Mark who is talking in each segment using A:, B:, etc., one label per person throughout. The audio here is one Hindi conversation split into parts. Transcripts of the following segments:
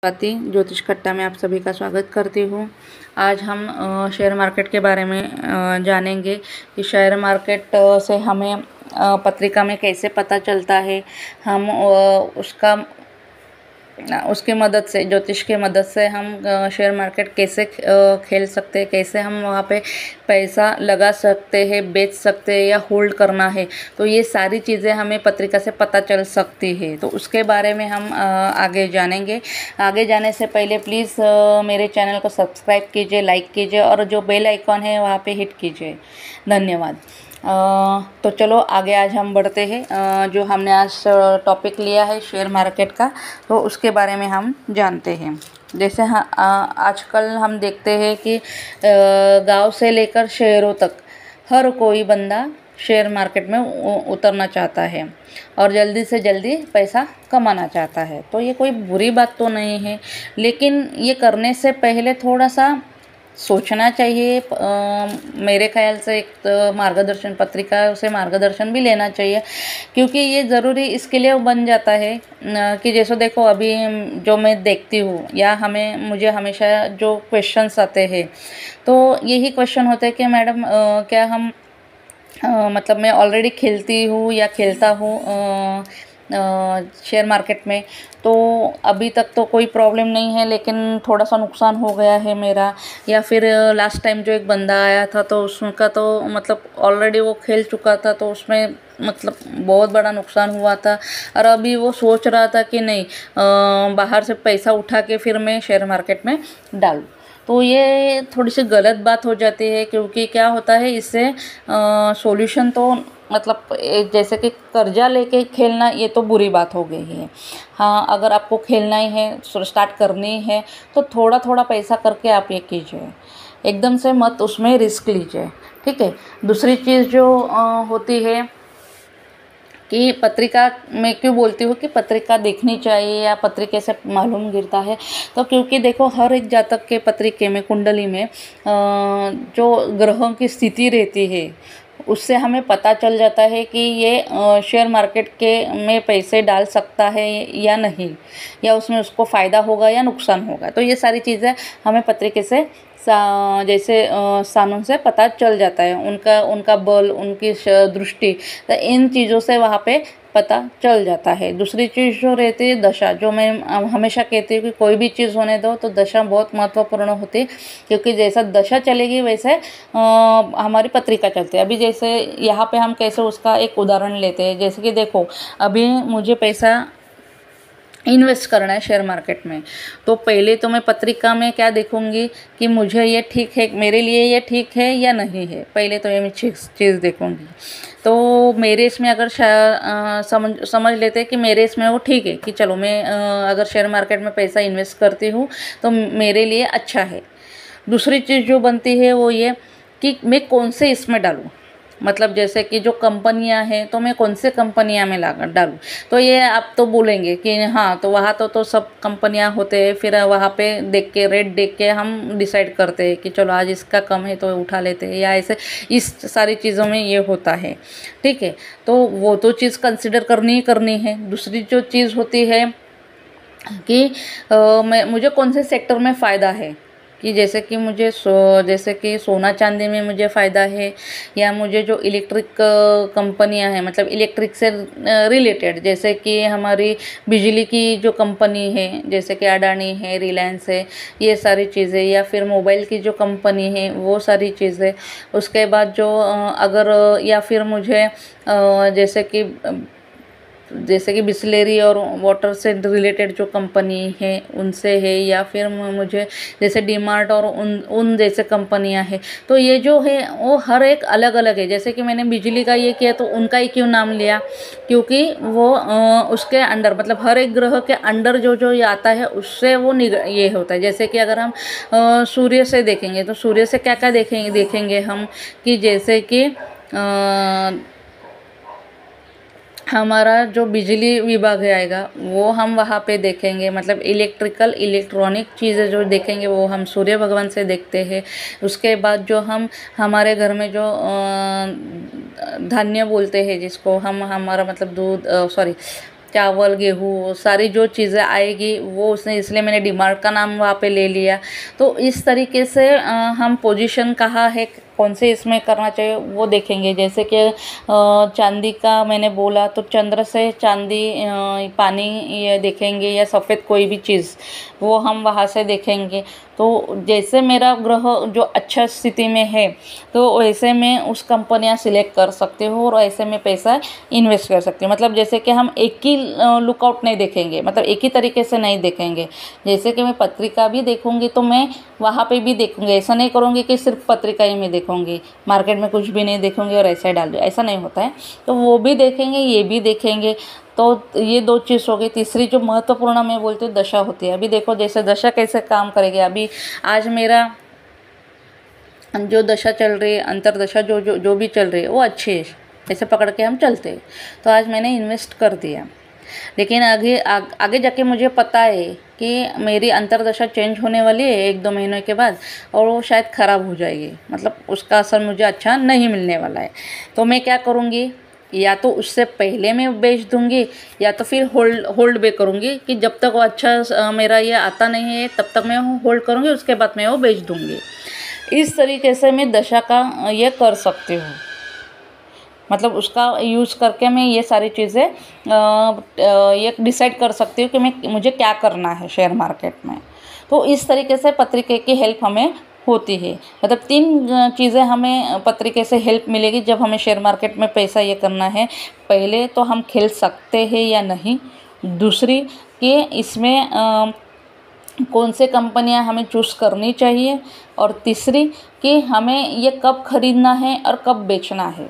A: स्वाति ज्योतिष कट्टा में आप सभी का स्वागत करती हूँ। आज हम शेयर मार्केट के बारे में जानेंगे कि शेयर मार्केट से हमें पत्रिका में कैसे पता चलता है। हम उसकी मदद से, ज्योतिष की मदद से हम शेयर मार्केट कैसे खेल सकते हैं, कैसे हम वहाँ पे पैसा लगा सकते हैं, बेच सकते हैं या होल्ड करना है। तो ये सारी चीज़ें हमें पत्रिका से पता चल सकती है। तो उसके बारे में हम आगे जानेंगे। आगे जाने से पहले प्लीज़ मेरे चैनल को सब्सक्राइब कीजिए, लाइक कीजिए और जो बेल आइकॉन है वहाँ पे हिट कीजिए। धन्यवाद। तो चलो आगे आज हम बढ़ते हैं। जो हमने आज टॉपिक लिया है शेयर मार्केट का, तो उसके बारे में हम जानते हैं। जैसे आजकल हम देखते हैं कि गांव से लेकर शहरों तक हर कोई बंदा शेयर मार्केट में उतरना चाहता है और जल्दी से जल्दी पैसा कमाना चाहता है। तो ये कोई बुरी बात तो नहीं है, लेकिन ये करने से पहले थोड़ा सा सोचना चाहिए। मेरे ख्याल से एक मार्गदर्शन पत्रिका से मार्गदर्शन भी लेना चाहिए, क्योंकि ये ज़रूरी इसके लिए बन जाता है कि जैसे देखो अभी जो मैं देखती हूँ या मुझे हमेशा जो क्वेश्चंस आते हैं, तो यही क्वेश्चन होते हैं कि मैडम क्या हम मतलब मैं ऑलरेडी खेलती हूँ या खेलता हूँ शेयर मार्केट में, तो अभी तक तो कोई प्रॉब्लम नहीं है, लेकिन थोड़ा सा नुकसान हो गया है मेरा। या फिर लास्ट टाइम जो एक बंदा आया था तो उसका तो मतलब ऑलरेडी वो खेल चुका था, तो उसमें मतलब बहुत बड़ा नुकसान हुआ था। और अभी वो सोच रहा था कि नहीं, बाहर से पैसा उठा के फिर मैं शेयर मार्केट में डालूँ। तो ये थोड़ी सी गलत बात हो जाती है, क्योंकि क्या होता है इससे सॉल्यूशन तो मतलब जैसे कि कर्जा लेके खेलना, ये तो बुरी बात हो गई है। हाँ, अगर आपको खेलना ही है, स्टार्ट करनी है, तो थोड़ा थोड़ा पैसा करके आप ये कीजिए, एकदम से मत उसमें रिस्क लीजिए। ठीक है। दूसरी चीज़ जो होती है कि पत्रिका में क्यों बोलती हूँ कि पत्रिका देखनी चाहिए या पत्रिके से मालूम गिरता है, तो क्योंकि देखो हर एक जातक के पत्रिके में, कुंडली में जो ग्रहों की स्थिति रहती है, उससे हमें पता चल जाता है कि ये शेयर मार्केट के में पैसे डाल सकता है या नहीं, या उसमें उसको फ़ायदा होगा या नुकसान होगा। तो ये सारी चीज़ें हमें पत्रिके से जैसे सानों से पता चल जाता है, उनका बल, उनकी दृष्टि, तो इन चीज़ों से वहाँ पे पता चल जाता है। दूसरी चीज़ जो रहती है दशा, जो मैं हमेशा कहती हूँ कि कोई भी चीज़ होने दो तो दशा बहुत महत्वपूर्ण होती है, क्योंकि जैसा दशा चलेगी वैसे हमारी पत्रिका चलती है। अभी जैसे यहाँ पे हम कैसे उसका एक उदाहरण लेते हैं, जैसे कि देखो अभी मुझे पैसा इन्वेस्ट करना है शेयर मार्केट में, तो पहले तो मैं पत्रिका में क्या देखूंगी कि मुझे ये ठीक है, मेरे लिए ये ठीक है या नहीं है। पहले तो ये मैं चीज़ देखूंगी। तो मेरे इसमें अगर समझ लेते हैं कि मेरे इसमें वो ठीक है कि चलो मैं अगर शेयर मार्केट में पैसा इन्वेस्ट करती हूँ तो मेरे लिए अच्छा है। दूसरी चीज़ जो बनती है वो ये कि मैं कौन से इसमें डालूँ, मतलब जैसे कि जो कंपनियां हैं तो मैं कौन से कंपनियां में डालूँ। तो ये आप तो बोलेंगे कि हाँ, तो वहाँ तो सब कंपनियां होते हैं, फिर वहाँ पे देख के रेट देख के हम डिसाइड करते हैं कि चलो आज इसका कम है तो उठा लेते हैं, या ऐसे इस सारी चीज़ों में ये होता है। ठीक है। तो वो तो चीज़ कंसिडर करनी ही करनी है। दूसरी जो चीज़ होती है कि मुझे कौन से सेक्टर में फ़ायदा है, कि जैसे कि मुझे जैसे कि सोना चांदी में मुझे फ़ायदा है, या मुझे जो इलेक्ट्रिक कंपनियां हैं, मतलब इलेक्ट्रिक से रिलेटेड, जैसे कि हमारी बिजली की जो कंपनी है, जैसे कि अडानी है, रिलायंस है, ये सारी चीज़ें, या फिर मोबाइल की जो कंपनी है वो सारी चीज़ें। उसके बाद जो अगर या फिर मुझे जैसे कि बिस्लेरी और वाटर से रिलेटेड जो कंपनी है उनसे है, या फिर मुझे जैसे डीमार्ट और उन जैसे कंपनियां हैं। तो ये जो है वो हर एक अलग अलग है। जैसे कि मैंने बिजली का ये किया तो उनका ही क्यों नाम लिया, क्योंकि वो उसके अंडर, मतलब हर एक ग्रह के अंडर जो जो ये आता है उससे वो ये होता है। जैसे कि अगर हम सूर्य से देखेंगे तो सूर्य से क्या क्या देखेंगे हम, कि जैसे कि हमारा जो बिजली विभाग आएगा वो हम वहाँ पे देखेंगे, मतलब इलेक्ट्रॉनिक चीज़ें जो देखेंगे वो हम सूर्य भगवान से देखते हैं। उसके बाद जो हम हमारे घर में जो धान्य बोलते हैं, जिसको हम हमारा मतलब दूध चावल गेहूँ सारी जो चीज़ें आएगी वो उसने, इसलिए मैंने डीमार्ट का नाम वहाँ पे ले लिया। तो इस तरीके से हम पोजीशन कहाँ है, कौन से इसमें करना चाहिए वो देखेंगे। जैसे कि चांदी का मैंने बोला तो चंद्र से चांदी पानी ये देखेंगे, या सफ़ेद कोई भी चीज़ वो हम वहाँ से देखेंगे। तो जैसे मेरा ग्रह जो अच्छा स्थिति में है तो वैसे मैं उस कंपनियां सिलेक्ट कर सकती हूँ और ऐसे में पैसा इन्वेस्ट कर सकती हूँ। मतलब जैसे कि हम एक ही लुकआउट नहीं देखेंगे, मतलब एक ही तरीके से नहीं देखेंगे। जैसे कि मैं पत्रिका भी देखूंगी तो मैं वहाँ पे भी देखूंगी, ऐसा नहीं करूँगी कि सिर्फ पत्रिका ही मैं देखूंगी, मार्केट में कुछ भी नहीं देखूंगी और ऐसा ही डाल दूँ, ऐसा नहीं होता है। तो वो भी देखेंगे, ये भी देखेंगे। तो ये दो चीज़ हो गई। तीसरी जो महत्वपूर्ण मैं बोलती हूँ दशा होती है। अभी देखो जैसे दशा कैसे काम करेगी। अभी आज मेरा जो दशा चल रही है, अंतरदशा जो भी चल रही है वो अच्छी है, ऐसे पकड़ के हम चलते हैं। तो आज मैंने इन्वेस्ट कर दिया, लेकिन आगे जाके मुझे पता है कि मेरी अंतरदशा चेंज होने वाली है 1-2 महीनों के बाद, और वो शायद ख़राब हो जाएगी, मतलब उसका असर मुझे अच्छा नहीं मिलने वाला है। तो मैं क्या करूँगी, या तो उससे पहले मैं बेच दूँगी या तो फिर होल्ड पे करूँगी कि जब तक वो अच्छा मेरा ये आता नहीं है तब तक मैं होल्ड करूँगी, उसके बाद मैं वो बेच दूँगी। इस तरीके से मैं दशा का ये कर सकती हूँ, मतलब उसका यूज़ करके मैं ये सारी चीज़ें ये डिसाइड कर सकती हूँ कि मुझे क्या करना है शेयर मार्केट में। तो इस तरीके से पत्रिका की हेल्प हमें होती है। मतलब 3 चीज़ें हमें पत्रिका से हेल्प मिलेगी जब हमें शेयर मार्केट में पैसा ये करना है। पहले तो हम खेल सकते हैं या नहीं, दूसरी कि इसमें कौन से कंपनियां हमें चूज़ करनी चाहिए, और तीसरी कि हमें ये कब खरीदना है और कब बेचना है,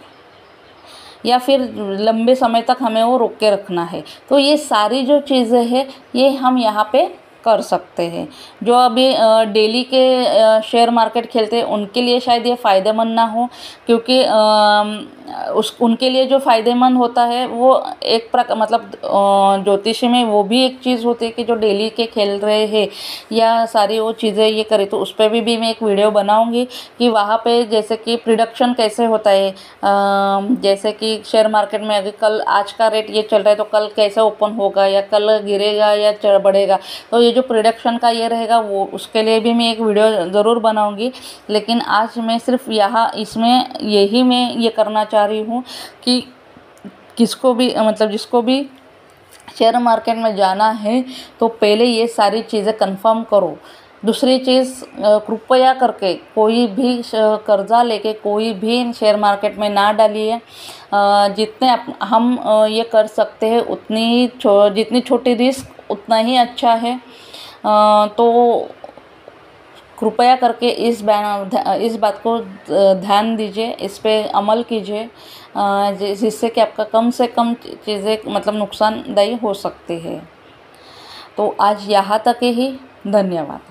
A: या फिर लंबे समय तक हमें वो रोक के रखना है। तो ये सारी जो चीज़ें हैं ये हम यहाँ पे कर सकते हैं। जो अभी डेली के शेयर मार्केट खेलते हैं उनके लिए शायद ये फ़ायदेमंद ना हो, क्योंकि उनके लिए जो फ़ायदेमंद होता है वो एक प्रकार, मतलब ज्योतिषी में वो भी एक चीज़ होती है कि जो डेली के खेल रहे हैं या सारी वो चीज़ें ये करें। तो उस पर भी मैं एक वीडियो बनाऊंगी कि वहाँ पे जैसे कि प्रिडिक्शन कैसे होता है, जैसे कि शेयर मार्केट में अगर कल आज का रेट ये चल रहा है तो कल कैसे ओपन होगा, या कल गिरेगा या बढ़ेगा। तो ये जो प्रिडिक्शन का ये रहेगा वो उसके लिए भी मैं एक वीडियो ज़रूर बनाऊंगी। लेकिन आज मैं सिर्फ यहाँ इसमें यही मैं ये करना चाह रही हूँ कि किसको भी, मतलब जिसको भी शेयर मार्केट में जाना है तो पहले ये सारी चीज़ें कंफर्म करो। दूसरी चीज़, कृपया करके कोई भी कर्जा लेके कोई भी शेयर मार्केट में ना डालिए। जितने हम ये कर सकते हैं उतनी जितनी छोटी रिस्क उतना ही अच्छा है। तो कृपया करके इस बात को ध्यान दीजिए, इस पे अमल कीजिए, जिससे कि आपका कम से कम चीज़ें मतलब नुकसानदायी हो सकती है। तो आज यहाँ तक ही, धन्यवाद।